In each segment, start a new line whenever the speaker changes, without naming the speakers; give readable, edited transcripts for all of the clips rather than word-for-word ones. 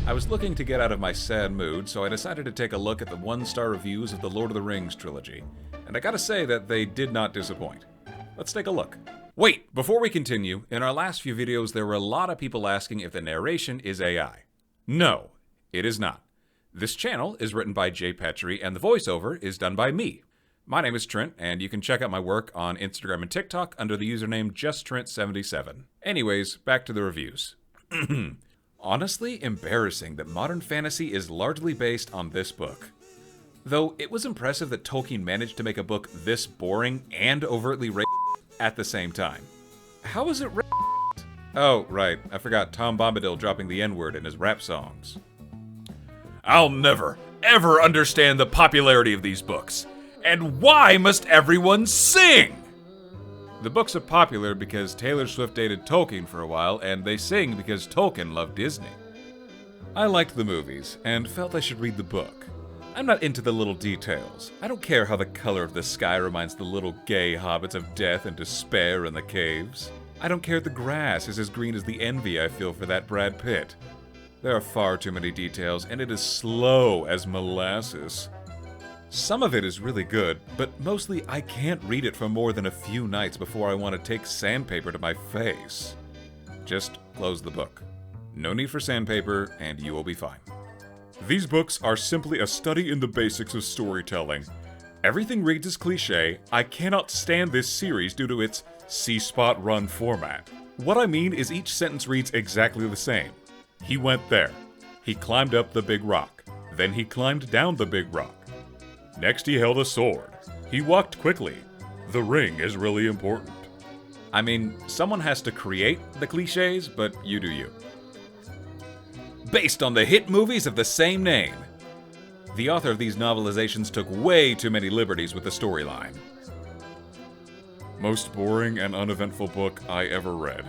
I was looking to get out of my sad mood, so I decided to take a look at the one-star reviews of the Lord of the Rings trilogy. And I gotta say that they did not disappoint. Let's take a look. Wait, before we continue, in our last few videos there were a lot of people asking if the narration is AI. No, it is not. This channel is written by Petry, and the voiceover is done by me. My name is Trent, and you can check out my work on Instagram and TikTok under the username JustTrent77. Anyways, back to the reviews. Honestly embarrassing that modern fantasy is largely based on this book. Though it was impressive that Tolkien managed to make a book this boring and overtly racist at the same time. How is it racist? Oh, right, I forgot Bom Tombadil dropping the N-word in his rap songs. I'll never, ever understand the popularity of these books. And why must everyone sing? The books are popular because Taylor Swift dated Tolkien for a while, and they sing because Tolkien loved Disney. I liked the movies, and felt I should read the book. I'm not into the little details. I don't care how the color of the sky reminds the little gay hobbits of death and despair in the caves. I don't care the grass is as green as the envy I feel for that Brad Pitt. There are far too many details, and it is slow as molasses. Some of it is really good, but mostly I can't read it for more than a few nights before I want to take sandpaper to my face. Just close the book. No need for sandpaper, and you will be fine. These books are simply a study in the basics of storytelling. Everything reads as cliché. I cannot stand this series due to its C-spot run format. What I mean is each sentence reads exactly the same. He went there. He climbed up the big rock. Then he climbed down the big rock. Next he held a sword. He walked quickly. The ring is really important. I mean, someone has to create the cliches, but you do you. Based on the hit movies of the same name. The author of these novelizations took way too many liberties with the storyline. Most boring and uneventful book I ever read.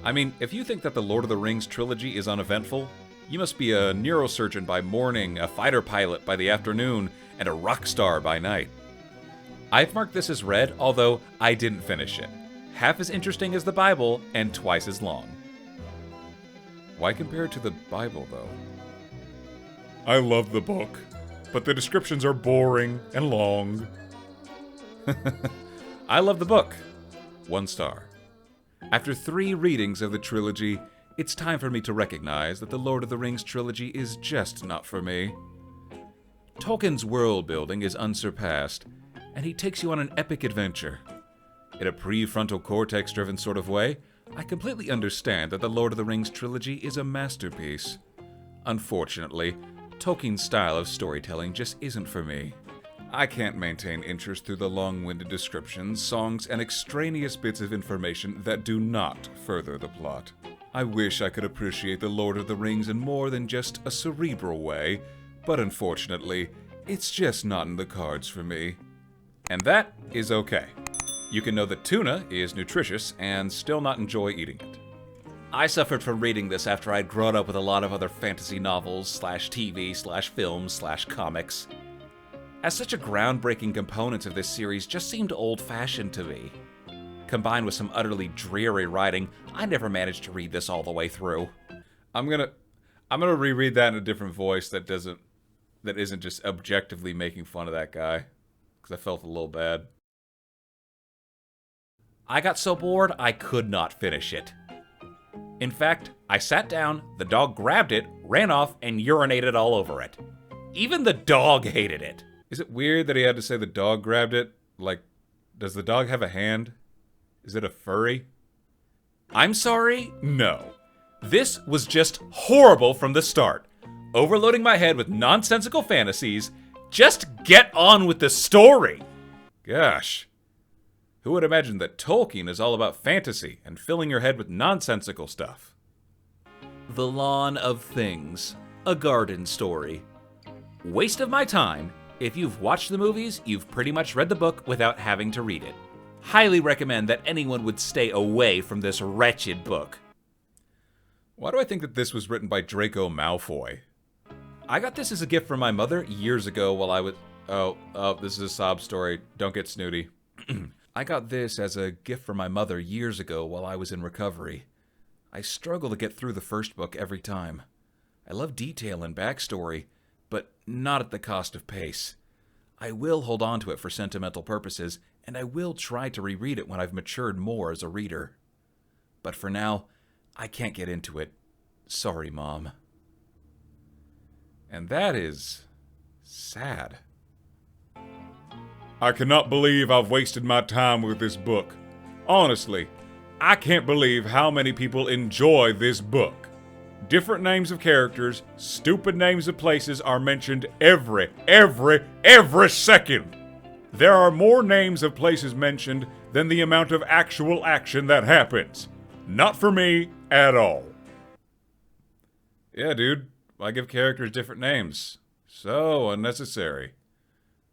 I mean, if you think that the Lord of the Rings trilogy is uneventful, you must be a neurosurgeon by morning, a fighter pilot by the afternoon, and a rock star by night. I've marked this as read, although I didn't finish it. Half as interesting as the Bible, and twice as long. Why compare it to the Bible, though? I love the book, but the descriptions are boring and long. I love the book. 1 star. After 3 readings of the trilogy, it's time for me to recognize that the Lord of the Rings trilogy is just not for me. Tolkien's world building is unsurpassed, and he takes you on an epic adventure. In a prefrontal cortex-driven sort of way, I completely understand that the Lord of the Rings trilogy is a masterpiece. Unfortunately, Tolkien's style of storytelling just isn't for me. I can't maintain interest through the long-winded descriptions, songs, and extraneous bits of information that do not further the plot. I wish I could appreciate the Lord of the Rings in more than just a cerebral way, but unfortunately, it's just not in the cards for me. And that is okay. You can know that tuna is nutritious and still not enjoy eating it. I suffered from reading this after I'd grown up with a lot of other fantasy novels, /TV, /films, /comics. As such a groundbreaking components of this series just seemed old-fashioned to me. Combined with some utterly dreary writing, I never managed to read this all the way through. I'm gonna reread that in a different voice that isn't just objectively making fun of that guy, because I felt a little bad. I got so bored, I could not finish it. In fact, I sat down, the dog grabbed it, ran off, and urinated all over it. Even the dog hated it. Is it weird that he had to say the dog grabbed it? Like, does the dog have a hand? Is it a furry? I'm sorry? No. This was just horrible from the start. Overloading my head with nonsensical fantasies. Just get on with the story! Gosh. Who would imagine that Tolkien is all about fantasy and filling your head with nonsensical stuff? The Lawn of Things. A garden story. Waste of my time. If you've watched the movies, you've pretty much read the book without having to read it. Highly recommend that anyone would stay away from this wretched book. Why do I think that this was written by Draco Malfoy? I got this as a gift from my mother years ago while I was... Oh, this is a sob story. Don't get snooty. I got this as a gift from my mother years ago while I was in recovery. I struggle to get through the first book every time. I love detail and backstory, but not at the cost of pace. I will hold on to it for sentimental purposes, and I will try to reread it when I've matured more as a reader. But for now, I can't get into it. Sorry, Mom. And that is sad. I cannot believe I've wasted my time with this book. Honestly, I can't believe how many people enjoy this book. Different names of characters, stupid names of places are mentioned every second. There are more names of places mentioned than the amount of actual action that happens. Not for me at all. Yeah, dude. Why give characters different names? So unnecessary.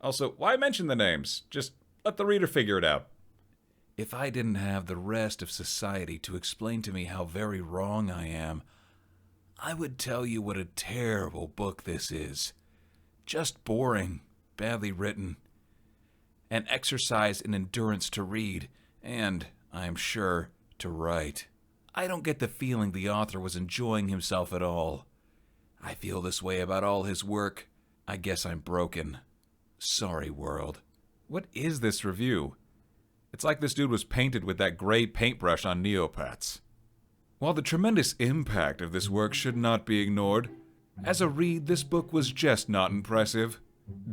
Also, why mention the names? Just let the reader figure it out. If I didn't have the rest of society to explain to me how very wrong I am, I would tell you what a terrible book this is. Just boring, badly written. An exercise in endurance to read, and, I am sure, to write. I don't get the feeling the author was enjoying himself at all. I feel this way about all his work. I guess I'm broken. Sorry, world. What is this review? It's like this dude was painted with that gray paintbrush on Neopets. While the tremendous impact of this work should not be ignored, as a read, this book was just not impressive.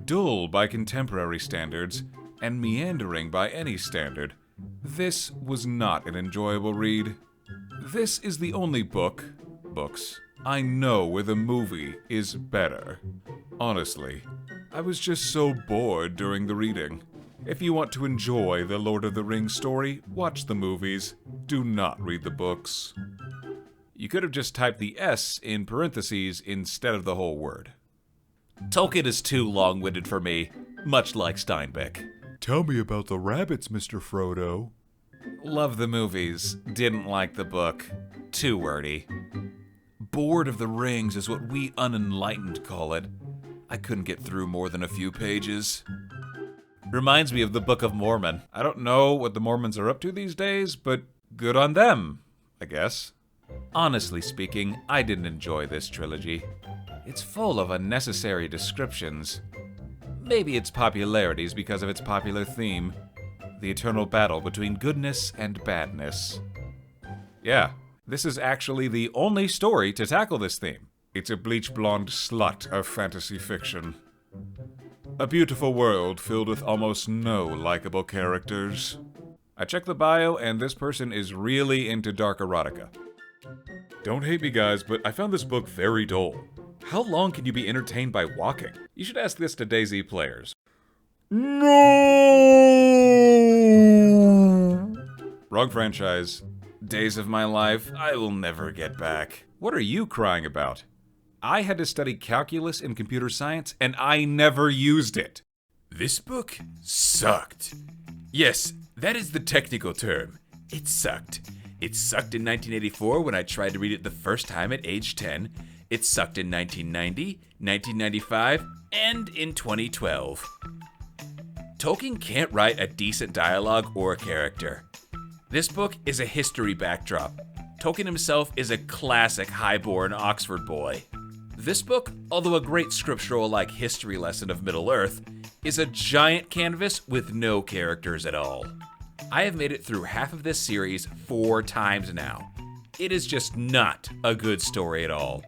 Dull by contemporary standards, and meandering by any standard. This was not an enjoyable read. This is the only books, I know where the movie is better. Honestly, I was just so bored during the reading. If you want to enjoy the Lord of the Rings story, watch the movies. Do not read the books. You could have just typed the S in parentheses instead of the whole word. Tolkien is too long-winded for me, much like Steinbeck.
Tell me about the rabbits, Mr. Frodo.
Love the movies, didn't like the book. Too wordy. Bored of the Rings is what we unenlightened call it. I couldn't get through more than a few pages. Reminds me of the Book of Mormon. I don't know what the Mormons are up to these days, but good on them, I guess. Honestly speaking, I didn't enjoy this trilogy. It's full of unnecessary descriptions. Maybe its popularity is because of its popular theme, the eternal battle between goodness and badness. Yeah, this is actually the only story to tackle this theme. It's a bleach-blonde slut of fantasy fiction. A beautiful world filled with almost no likable characters. I checked the bio, and this person is really into dark erotica. Don't hate me, guys, but I found this book very dull. How long can you be entertained by walking? You should ask this to DayZ players. No! Wrong franchise. Days of my life I will never get back. What are you crying about? I had to study calculus in computer science, and I never used it. This book sucked. Yes, that is the technical term. It sucked. It sucked in 1984 when I tried to read it the first time at age 10. It sucked in 1990, 1995, and in 2012. Tolkien can't write a decent dialogue or a character. This book is a history backdrop. Tolkien himself is a classic highborn Oxford boy. This book, although a great scriptural-like history lesson of Middle-earth, is a giant canvas with no characters at all. I have made it through half of this series 4 times now. It is just not a good story at all.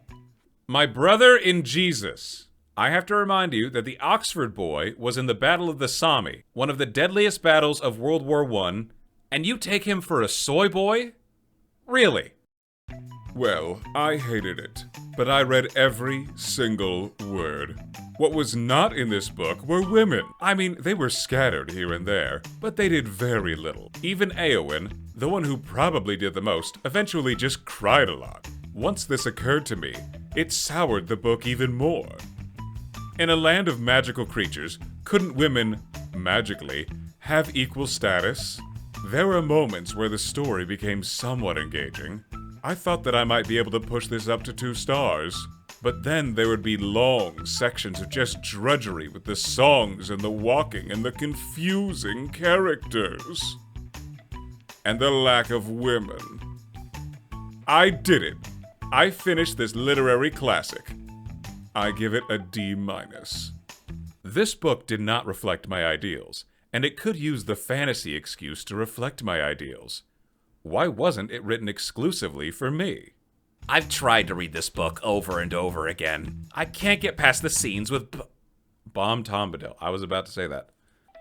My brother in Jesus. I have to remind you that the Oxford boy was in the Battle of the Somme, one of the deadliest battles of World War I, and you take him for a soy boy? Really? Well, I hated it, but I read every single word. What was not in this book were women. I mean, they were scattered here and there, but they did very little. Even Éowyn, the one who probably did the most, eventually just cried a lot. Once this occurred to me, it soured the book even more. In a land of magical creatures, couldn't women, magically, have equal status? There were moments where the story became somewhat engaging. I thought that I might be able to push this up to 2 stars, but then there would be long sections of just drudgery with the songs and the walking and the confusing characters. And the lack of women. I did it. I finished this literary classic. I give it a D-. This book did not reflect my ideals, and it could use the fantasy excuse to reflect my ideals. Why wasn't it written exclusively for me?
I've tried to read this book over and over again. I can't get past the scenes with
Bom Tombadil. I was about to say that.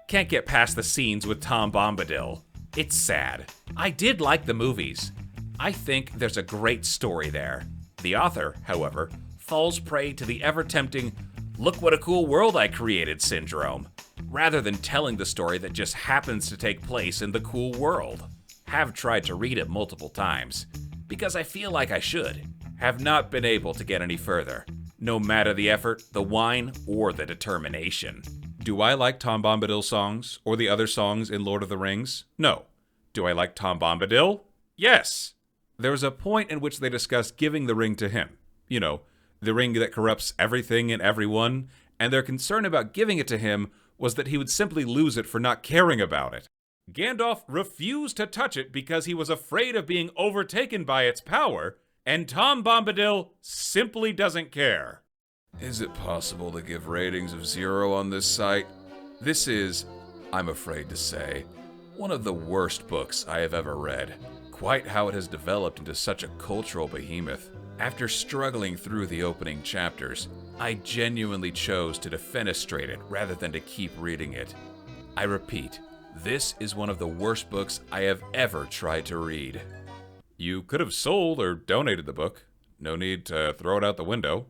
Can't get past the scenes with Tom Bombadil. It's sad. I did like the movies. I think there's a great story there. The author, however, falls prey to the ever-tempting, look what a cool world I created syndrome, rather than telling the story that just happens to take place in the cool world. Have tried to read it multiple times, because I feel like I should. Have not been able to get any further, no matter the effort, the whine, or the determination.
Do I like Tom Bombadil's songs, or the other songs in Lord of the Rings? No. Do I like Tom Bombadil? Yes. There's a point in which they discuss giving the ring to him. You know, the ring that corrupts everything and everyone, and their concern about giving it to him was that he would simply lose it for not caring about it. Gandalf refused to touch it because he was afraid of being overtaken by its power, and Tom Bombadil simply doesn't care. Is it possible to give ratings of 0 on this site? This is, I'm afraid to say, one of the worst books I have ever read. Quite how it has developed into such a cultural behemoth. After struggling through the opening chapters, I genuinely chose to defenestrate it rather than to keep reading it. I repeat, this is one of the worst books I have ever tried to read. You could have sold or donated the book. No need to throw it out the window.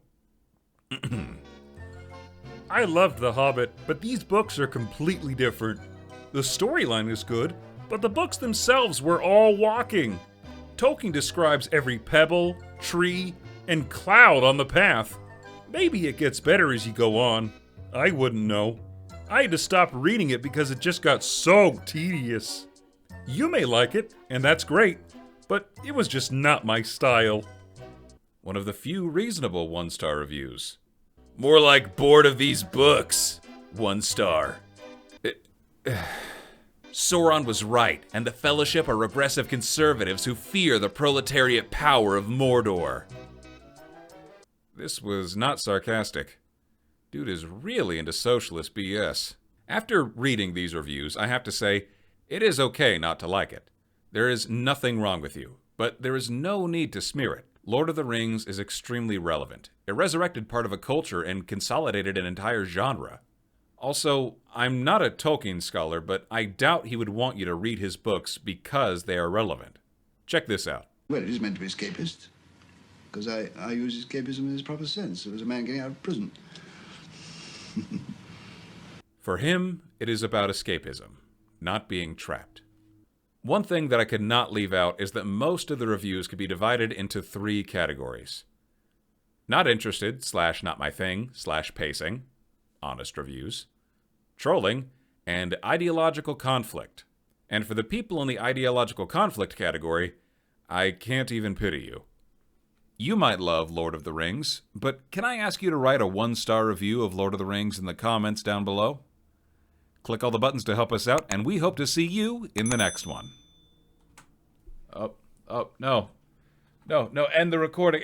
I loved The Hobbit, but these books are completely different. The storyline is good, but the books themselves were all walking. Tolkien describes every pebble, tree, and cloud on the path. Maybe it gets better as you go on. I wouldn't know. I had to stop reading it because it just got so tedious. You may like it, and that's great, but it was just not my style.
One of the few reasonable 1-star reviews.
More like bored of these books. 1 star. Sauron was right, and the Fellowship are regressive conservatives who fear the proletariat power of Mordor.
This was not sarcastic. Dude is really into socialist BS. After reading these reviews, I have to say, it is okay not to like it. There is nothing wrong with you, but there is no need to smear it. Lord of the Rings is extremely relevant. It resurrected part of a culture and consolidated an entire genre. Also, I'm not a Tolkien scholar, but I doubt he would want you to read his books because they are relevant. Check this out.
Well, it is meant to be escapist, because I use escapism in its proper sense. It was a man getting out of prison.
For him, it is about escapism, not being trapped. One thing that I could not leave out is that most of the reviews could be divided into 3 categories. Not interested / not my thing / pacing, honest reviews, trolling, and ideological conflict. And for the people in the ideological conflict category, I can't even pity you. You might love Lord of the Rings, but can I ask you to write a 1-star review of Lord of the Rings in the comments down below? Click all the buttons to help us out, and we hope to see you in the next one. No, end the recording,